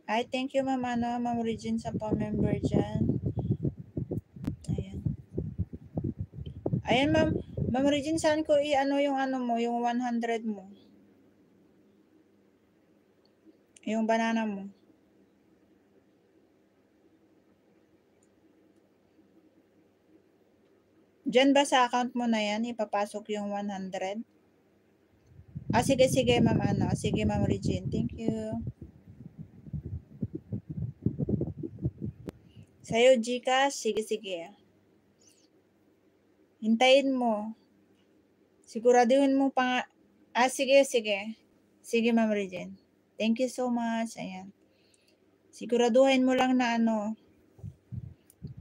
Ay, thank you, ma'am, ma'am Regine sa pa-member dyan. Ayan. Ayan, ma'am. Ma'am Regine, saan ko yung mo, yung 100 mo? Yung banana mo. Diyan ba sa account mo na yan, ipapasok yung 100? Sige, ma'am, Sige, ma'am Regine. Thank you. Sa'yo, Gcash? Sige. Hintayin mo. Siguraduhin mo sige. Sige, ma'am Regine. Thank you so much. Ayan. Siguraduhin mo lang na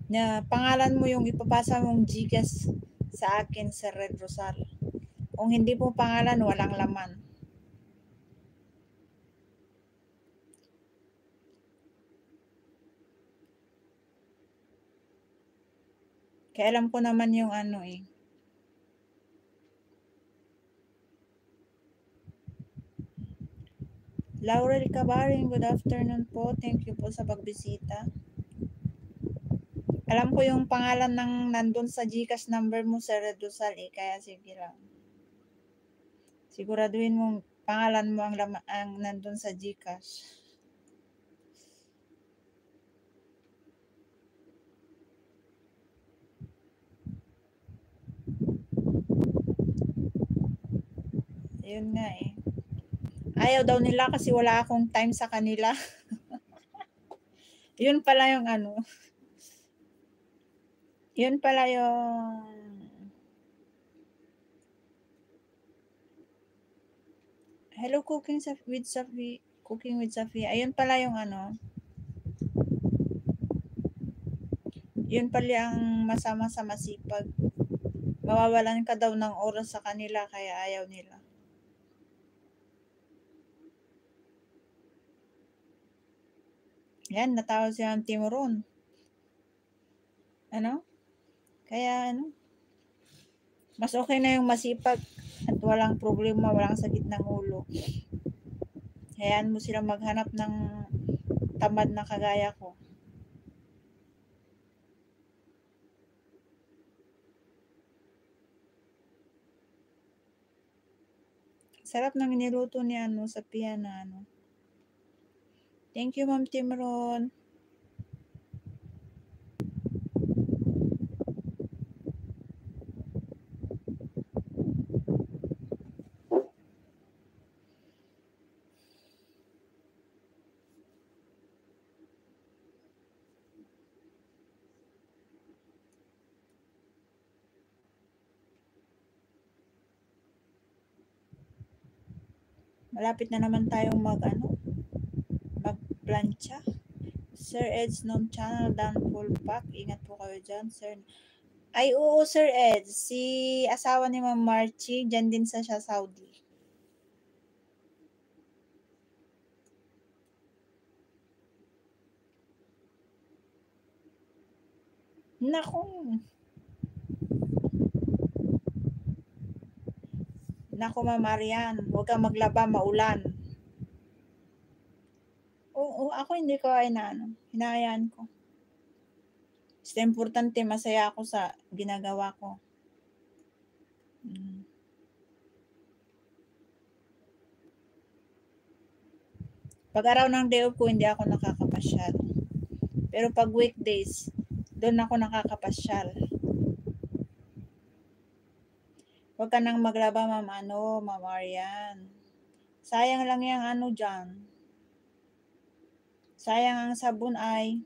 na pangalan mo yung ipapasa mong Gcash sa akin sa Red Rosal. Kung hindi po pangalan, walang laman. Kaya alam ko naman yung Laurel Cabaring, good afternoon po. Thank you po sa pagbisita. Alam ko yung pangalan ng nandun sa Gcash number mo sa Red Rosal kaya sige lang. Siguraduhin mo pangalan mo ang nandun sa Gcash. Yun nga Ayaw daw nila kasi wala akong time sa kanila. Yun pala yung Yun pala yung Hello Cooking with Safi. Ayun pala yung Yun pala ang masama sa masipag. Mawawalan ka daw ng oras sa kanila kaya ayaw nila. Yan, natawag si Ma'am Timoron. Kaya mas okay na yung masipag at walang problema, walang sakit ng ulo. Hayaan mo sila maghanap ng tamad na kagaya ko. Sarap ng niluto ni sa piana Thank you, Ma'am Timron. Malapit na naman tayong mag-plancha. Sir Ed's non-channel down full pack. Ingat po kayo dyan, sir. Ay, oo, Sir Ed. Si asawa ni Ma'am Marchie, dyan din sa Saudi. Naku, Ma'am Marian, huwag kang maglaba, maulan. Oo, ako hindi ko hinahayaan ko. Basta importante, masaya ako sa ginagawa ko. Pag araw ng day off ko, hindi ako nakakapasyal. Pero pag weekdays, doon ako nakakapasyal. Huwag ka nang maglaba, Ma'am Marian. Sayang lang yung dyan. Sayang ang sabon ay.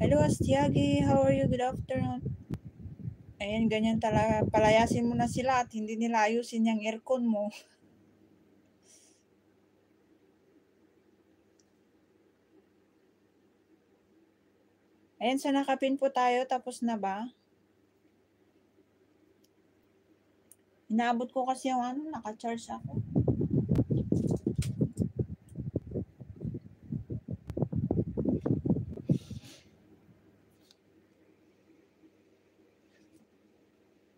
Hello, Astiagi. How are you? Good afternoon. Ayan, ganyan talaga. Palayasin mo na sila at hindi nila ayusin yung aircon mo. Ayan, so nakapin po tayo. Tapos na ba? Inaabot ko kasi yung naka-charge ako.